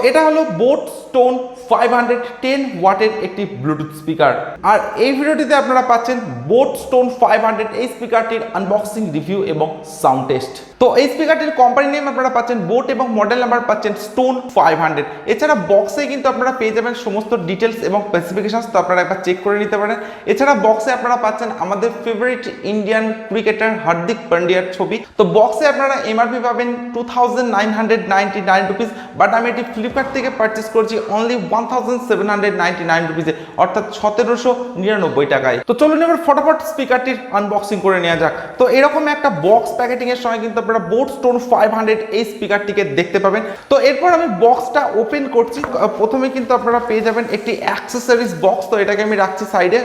এটা হলো boat stone 510 ওয়াটের একটি ব্লুটুথ স্পিকার। আর এই ভিডিওটিতে আপনারা পাচ্ছেন বোট স্টোন 500 এই স্পিকারটির আনবক্সিং, রিভিউ এবং সাউন্ড টেস্ট। তো এই স্পিকারটির কোম্পানি নেম আপনারা পাচ্ছেন বোট এবং মডেল নাম্বার পাচ্ছেন স্টোন 500। এছাড়া বক্সে কিন্তু আপনারা পেয়ে যাবেন সমস্ত ডিটেলস এবং স্পেসিফিকেশনস, তো আপনারা একবার চেক করে নিতে পারেন। এছাড়া বক্সে আপনারা পাচ্ছেন আমাদের ফেভারিট ইন্ডিয়ান ক্রিকেটার হার্দিক পান্ডিয়ার ছবি। তো বক্সে আপনারা এমআরপি পাবেন 2999 রুপিস, বাট আমি এটি ফ্লিপকার্ট থেকে পারচেস করেছি অনলি 1799 রুপিসে, অর্থাৎ 1799 টাকায়। তো চলুন এবার ফটাফট স্পিকারটির আনবক্সিং করে নেওয়া যাক। তো এরকম একটা বক্স প্যাকেটিং এর সঙ্গে কিন্তু আপনারা বোট স্টোন 500 এই স্পিকারটিকে দেখতে পাবেন। তো এরপর আমি বক্সটা ওপেন করছি। প্রথমে কিন্তু আপনারা পেয়ে যাবেন একটি অ্যাক্সেসরিজ বক্স। তো এটাকে আমি রাখছি সাইডে,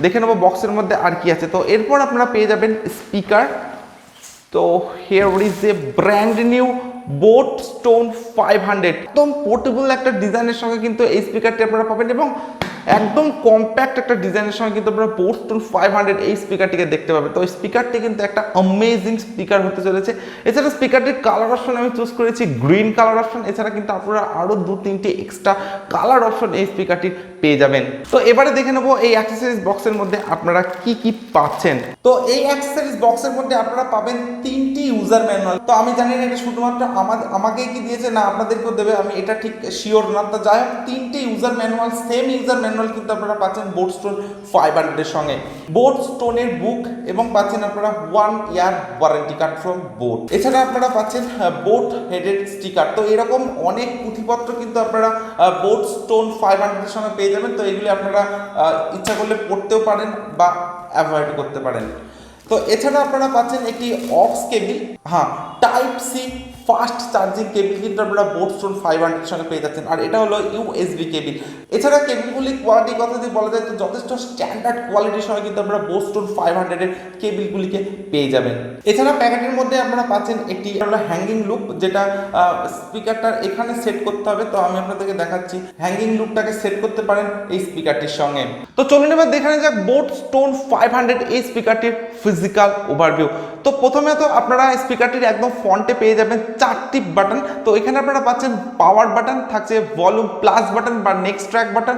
দেখে নেবো বক্সের মধ্যে আর কি আছে। তো এরপর আপনারা পেয়ে যাবেন স্পিকার। তো here is a brand new boat stone 500, একদম পোর্টেবল একটা ডিজাইনের সঙ্গে কিন্তু এই স্পিকারটি আপনারা পাবেন এবং একদম কম্প্যাক্ট একটা ডিজাইনের সঙ্গে কিন্তু আপনারা বোট স্টোন 500 এই স্পিকারটিকে দেখতে পাবেন। তো এই স্পিকারটি কিন্তু একটা অ্যামেজিং স্পিকার হতে চলেছে। এছাড়া স্পিকারটির কালার অপশন আমি চুজ করেছি গ্রিন কালার অপশন। এছাড়া কিন্তু আপনারা আরও 2-3টি এক্সট্রা কালার অপশন এই স্পিকারটির পেয়ে যাবেন। তো এবারে দেখে নেবো এই অ্যাক্সেসরিজ বক্সের মধ্যে আপনারা কি কি পাচ্ছেন। তো এই অ্যাক্সেসরিজ বক্সের মধ্যে আপনারা পাবেন 3টি ইউজার ম্যানুয়াল। তো আমি জানি না এটা শুধুমাত্র আমাকেই কি দিয়েছে না আপনাদেরকেও দেবে, আমি এটা ঠিক শিওর না। তো যাই হোক, 3টি user manual, same user manual কিন্তু আপনারা পাচ্ছেন বোট স্টোন 500 এর সঙ্গে। বোট স্টোনের বুক এবং পাচ্ছেন আপনারা 1 year warranty card from boat. এছাড়া আপনারা পাচ্ছেন বোট হেডেড স্টিকার। তো এরকম অনেক পুঁথিপত্র কিন্তু আপনারা বোট স্টোন 500 এর সঙ্গে পেয়ে যাবেন। তো এগুলি আপনারা ইচ্ছা করলে পড়তেও পারেন বা অ্যাভয়েড করতে পারেন। তো এছাড়া আপনারা পাচ্ছেন একটি aux cable, type C fast charging cable কিন্তু আপনারা বোট স্টোন 500 এর সঙ্গে পেয়ে যাচ্ছেন। আর এটা হলো ইউএসবি কেবিল। এছাড়া কেবিলগুলি কোয়ালিটির কথা যদি বলা যায় তো যথেষ্ট স্ট্যান্ডার্ড কোয়ালিটির সঙ্গে কিন্তু আপনারা বোট স্টোন 500 এর কেবিলগুলিকে পেয়ে যাবেন। এছাড়া প্যাকেটের মধ্যে আপনারা পাচ্ছেন একটি হলো হ্যাঙ্গিং লুপ, যেটা স্পিকারটার এখানে সেট করতে হবে। তো আমি আপনাদেরকে দেখাচ্ছি, হ্যাঙ্গিং লুপটাকে সেট করতে পারেন এই স্পিকারটির সঙ্গে। তো চলুন এবার দেখে নেওয়া যাক বোট স্টোন 500 এই স্পিকারটির ফিজিক্যাল ওভারভিউ। তো প্রথমে তো আপনারা স্পিকারটির একদম ফ্রন্টে পেয়ে যাবেন 4টি বাটন। তো এখানে আপনারা পাচ্ছেন পাওয়ার বাটন, থাকছে ভলিউম প্লাস বাটন বা next track button,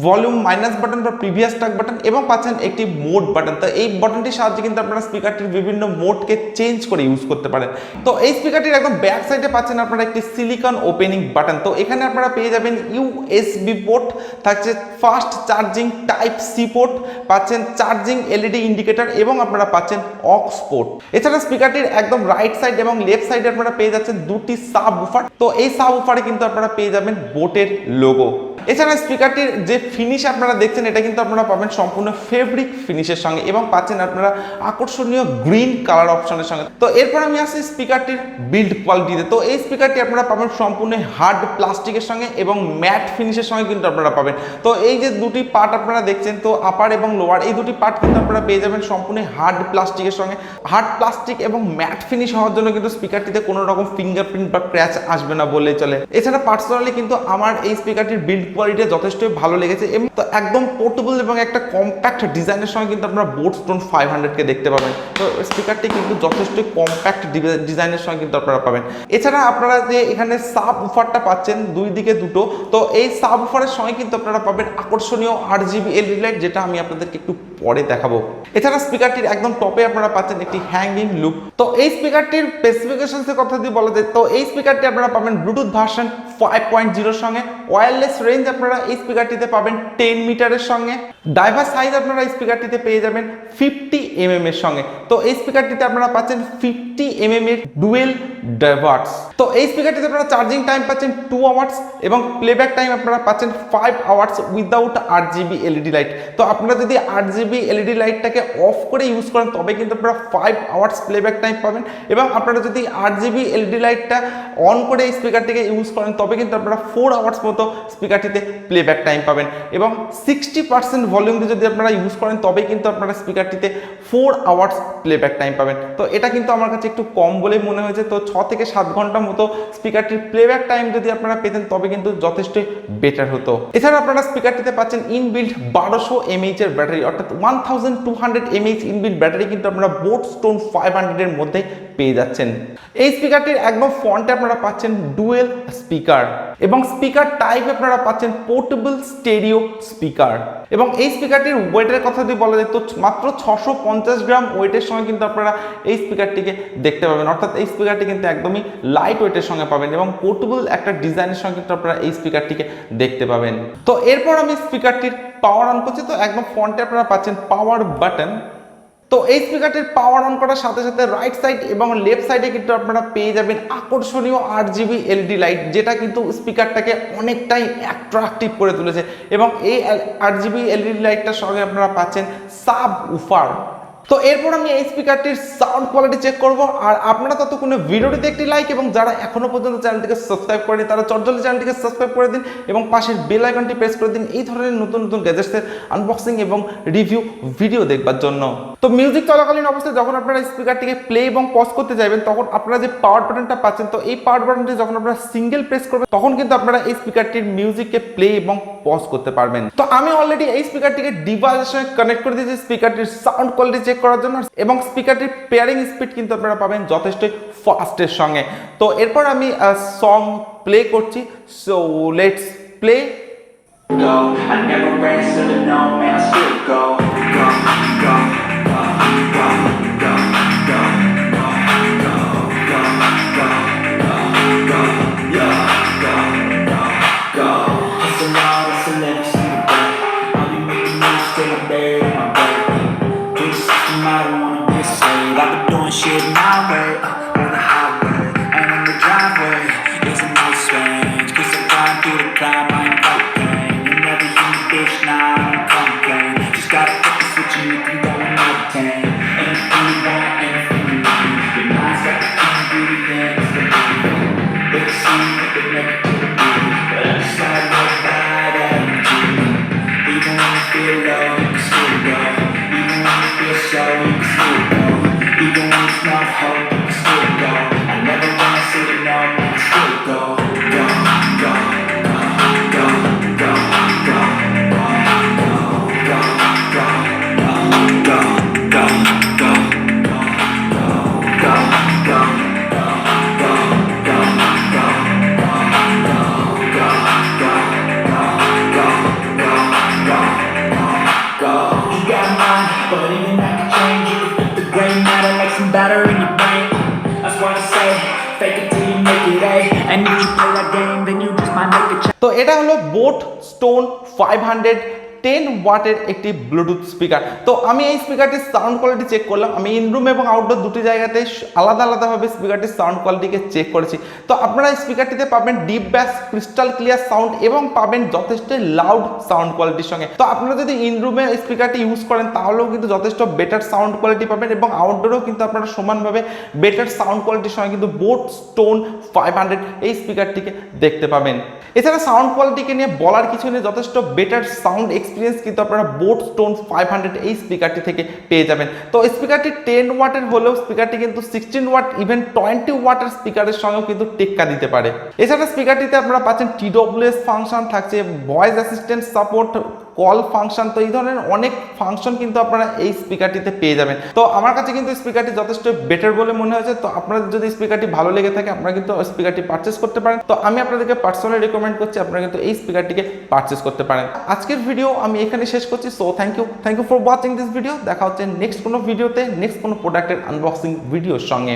volume minus button বা প্রিভিয়াস ট্র্যাক বাটন এবং পাচ্ছেন একটি মোড বাটন। তো এই বাটনটির সাহায্যে কিন্তু আপনারা স্পিকারটির বিভিন্ন মোডকে চেঞ্জ করে ইউজ করতে পারেন। তো এই স্পিকারটির একদম ব্যাক সাইডে পাচ্ছেন আপনারা একটি সিলিকন ওপেনিং বাটন। তো এখানে আপনারা পেয়ে যাবেন ইউএসবি পোর্ট, থাকছে fast charging type C port, পাচ্ছেন চার্জিং এলইডি ইন্ডিকেটর এবং আপনারা পাচ্ছেন অক্স পোর্ট। এছাড়া স্পিকারটির একদম রাইট সাইড এবং লেফট সাইডে আপনারা পেয়ে যাচ্ছেন 2টি সাব উফার। তো এই সাব উফারে কিন্তু আপনারা পেয়ে যাবেন বোটের লোগো। এছাড়া স্পিকারটির যে ফিনিশ আপনারা দেখছেন এটা কিন্তু আপনারা পাবেন সম্পূর্ণ ফেব্রিক ফিনিশের সঙ্গে এবং পাচ্ছেন আপনারা আকর্ষণীয় গ্রিন কালার অপশনের সঙ্গে। তো এরপর আমি আসছি স্পিকারটির বিল্ড কোয়ালিটিতে। তো এই স্পিকারটি আপনারা পাবেন সম্পূর্ণ হার্ড প্লাস্টিকের সঙ্গে এবং ম্যাট ফিনিশের সঙ্গে কিন্তু আপনারা পাবেন। তো এই যে 2টি পার্ট আপনারা দেখছেন, তো আপার এবং লোয়ার এই 2টি পার্ট কিন্তু আপনারা পেয়ে যাবেন সম্পূর্ণ হার্ড প্লাস্টিকের সঙ্গে। হার্ড প্লাস্টিক এবং ম্যাট ফিনিশ হওয়ার জন্য কিন্তু স্পিকারটিতে কোনো রকম ফিঙ্গারপ্রিন্ট বা ক্র্যাচ আসবে না বললেই চলে। এছাড়া পার্সোনালি কিন্তু আমার এই স্পিকারটির বিল্ড কোয়ালিটি যথেষ্টই ভালো লেগেছে এবং তো একদম পোর্টেবল এবং একটা কম্প্যাক্ট ডিজাইনের সঙ্গে কিন্তু আপনারা বোট স্টোন 500 কে দেখতে পাবেন। তো স্পিকারটি কিন্তু যথেষ্ট কম্প্যাক্ট ডিজাইনের সঙ্গে কিন্তু আপনারা পাবেন। এছাড়া আপনারা যে এখানে সাব উফারটা পাচ্ছেন 2 দিকে 2টো, তো এই সাব উফারের সঙ্গে কিন্তু আপনারা পাবেন আকর্ষণীয় RGB এলইডি লাইট, যেটা আমি আপনাদেরকে একটু পরে দেখাবো। এছাড়া স্পিকারটির একদম টপে আপনারা পাচ্ছেন একটি হ্যাঙ্গিং লুপ। তো এই স্পিকারটির স্পেসিফিকেশনস এর কথা যদি বলা যায় তো এই স্পিকারটি আপনারা পাবেন ব্লুটুথ ভার্সন 5.0 সঙ্গে। ওয়্যারলেস রেঞ্জ আপনারা এই স্পিকারটিতে পাবেন 10 মিটারের সঙ্গে। ডাইভার সাইজ আপনারা এই স্পিকারটিতে পেয়ে যাবেন 50 mm এর সঙ্গে। তো এই স্পিকারটিতে আপনারা পাচ্ছেন 50 mm এর ডুয়েল ডাইভার্স। তো এই স্পিকারটিতে আপনারা চার্জিং টাইম পাচ্ছেন 2 আওয়ার্স এবং প্লেব্যাক টাইম আপনারা পাচ্ছেন 5 hours without RGB LED light. তো আপনারা যদি RGB এলইডি লাইটটাকে অফ করে ইউজ করেন তবে কিন্তু আপনারা 5 আওয়ার্স প্লেব্যাক টাইম পাবেন এবং আপনারা যদি RGB এলইডি লাইটটা অন করে এই স্পিকারটিকে ইউজ করেন তবে কিন্তু আপনারা 4 আওয়ার্স মতো স্পিকারটিতে প্লেব্যাক টাইম পাবেন এবং 60% ভলিউম দিয়ে যদি আপনারা ইউজ করেন তবে কিন্তু আপনারা স্পিকারটিতে 4 আওয়ার্স প্লেব্যাক টাইম পাবেন। তো এটা কিন্তু আমার কাছে একটু কম বলে মনে হয়েছে। তো 6 থেকে 7 ঘন্টা মতো স্পিকারটির প্লেব্যাক টাইম যদি আপনারা পেতেন তবে কিন্তু যথেষ্টই বেটার হতো। এছাড়া আপনারা স্পিকারটিতে পাচ্ছেন ইনবিল্ট 1200 mAh এর ব্যাটারি, অর্থাৎ 1200 mAh ইনবিল্ট ব্যাটারি কিন্তু আপনারা বোট স্টোন 500 এর মধ্যে পেয়ে যাচ্ছেন। এই স্পিকারটির একদম ফ্রন্টে আপনারা পাচ্ছেন ডুয়েল স্পিকার এবং স্পিকার টাইপ আপনারা পাচ্ছেন পোর্টেবল স্টেরিও স্পিকার এবং এই স্পিকারটির ওয়েটের কথা যদি বলা যায় তো মাত্র 650 গ্রাম ওয়েটের সঙ্গে কিন্তু আপনারা এই স্পিকারটিকে দেখতে পাবেন, অর্থাৎ এই স্পিকারটি কিন্তু একদমই লাইট ওয়েটের সঙ্গে পাবেন এবং পোর্টেবল একটা ডিজাইনের সঙ্গে কিন্তু আপনারা এই স্পিকারটিকে দেখতে পাবেন। তো এরপর আমি স্পিকারটির পাওয়ার অন করছি। তো একদম ফ্রন্টে আপনারা পাচ্ছেন পাওয়ার বাটন। তো এই স্পিকারটির পাওয়ার অন করার সাথে সাথে রাইট সাইড এবং লেফট সাইডে কিন্তু আপনারা পেয়ে যাবেন আকর্ষণীয় RGB LED লাইট, যেটা কিন্তু স্পিকারটাকে অনেকটাই অ্যাট্রাকটিভ করে তুলেছে এবং এই RGB LED লাইটটার সঙ্গে আপনারা পাচ্ছেন সাব উফার। তো এরপর আমি এই স্পিকারটির সাউন্ড কোয়ালিটি চেক করব, আর আপনারা ততক্ষণে ভিডিওটিতে একটি লাইক এবং যারা এখনো পর্যন্ত চ্যানেলটিকে সাবস্ক্রাইব করেনি তারা চটজলদি চ্যানেলটিকে সাবস্ক্রাইব করে দিন এবং পাশের বেল আইকনটি প্রেস করে দিন এই ধরনের নতুন নতুন গ্যাজেটসের আনবক্সিং এবং রিভিউ ভিডিও দেখবার জন্য। তো মিউজিক চলাকালীন অবস্থায় যখন আপনারা স্পিকারটিকে প্লে এবং পজ করতে যাবেন তখন আপনারা যে পাওয়ার বাটনটা পাচ্ছেন, তো এই পাওয়ার বাটনটি যখন আপনারা সিঙ্গেল প্রেস করবেন তখন কিন্তু আপনারা এই স্পিকারটির মিউজিককে প্লে এবং পজ করতে পারবেন। তো আমি অলরেডি এই স্পিকারটিকে ডিভাইসের সঙ্গে কানেক্ট করে দিয়েছি স্পিকারটির সাউন্ড কোয়ালিটি চেক করার জন্য এবং স্পিকারটির পেয়ারিং স্পিড কিন্তু আপনারা পাবেন যথেষ্ট ফাস্টের সঙ্গে। তো এরপর আমি সং প্লে করছি, so let's play. I never answer to no man, I still go, go, go, go, go, go, go, go, go, go, go, go, go, go, go. Hustle hard, hustle every single day. I'll be making moves till I'm buried in my grave. Do the system, I don't wanna be a slave. I've been doing shit my way, on the highway, and in the driveway. It's a nice range, 'cause I'm flying through the climb, I ain't fighting. You never hear me, bitch, nah, I don't complain. Just gotta put the switch and you can go and obtain anything you want, anything you need. Your mind's got the key ingredient, it's the beat. They can see me, they never do the beat, but I just like no bad attitude. Even when you feel low, you can still go. Even when you feel slow, you can still go. Even when it's not hope, you can still go. I never wanna say to no, man, I still go. Go, go, go, go, go, go, go, go, go, go, go, go, go, go, go, batter in your brain. That's what I say. Fake it till you make it A. And if you play that game, then you just might make a change. তো এটা হলো boat stone 500 10 ওয়াটের একটি Bluetooth speaker. তো আমি এই স্পিকারটির sound quality check করলাম। আমি ইনরুম এবং আউটডোর দুটি জায়গাতে আলাদা আলাদাভাবে স্পিকারটির সাউন্ড কোয়ালিটিকে চেক করেছি। তো আপনারা এই স্পিকারটিতে পাবেন ডিপ ব্যাস, ক্রিস্টাল ক্লিয়ার সাউন্ড এবং পাবেন যথেষ্ট লাউড সাউন্ড কোয়ালিটির সঙ্গে। তো আপনারা যদি ইনরুমে স্পিকারটি ইউজ করেন তাহলেও কিন্তু যথেষ্ট বেটার সাউন্ড কোয়ালিটি পাবেন এবং আউটডোরেও কিন্তু আপনারা সমানভাবে বেটার সাউন্ড কোয়ালিটির সঙ্গে কিন্তু বোট স্টোন 500 এই স্পিকারটিকে দেখতে পাবেন। এছাড়া সাউন্ড কোয়ালিটিকে নিয়ে বলার কিছু নেই, যথেষ্ট বেটার সাউন্ড এক্সপিরিয়েন্স কিন্তু আপনারা বোট স্টোন 500 এই স্পিকারটি থেকে পেয়ে যাবেন। তো স্পিকারটি 10 ওয়াটের হলেও স্পিকারটি কিন্তু 16 ওয়াট ইভেন 20 ওয়াটের স্পিকারের সঙ্গেও কিন্তু টেক্কা দিতে পারে। এছাড়া স্পিকারটিতে আপনারা পাচ্ছেন TWS ফাংশন থাকছে, voice assistant support, call function, তো এই ধরনের অনেক ফাংশন কিন্তু আপনারা এই স্পিকারটিতে পেয়ে যাবেন। তো আমার কাছে কিন্তু স্পিকারটি যথেষ্ট বেটার বলে মনে হয়েছে। তো আপনাদের যদি স্পিকারটি ভালো লেগে থাকে আপনারা কিন্তু স্পিকারটি পারচেস করতে পারেন। তো আমি আপনাদেরকে পার্সোনালি রেকমেন্ড করছি আপনারা কিন্তু এই স্পিকারটিকে পারচেস করতে পারেন। আজকের ভিডিও আমি এখানে শেষ করছি। So thank you for watching this video. দেখা হচ্ছে নেক্সট কোনো ভিডিওতে, নেক্সট কোনো প্রোডাক্টের আনবক্সিং ভিডিওর সঙ্গে।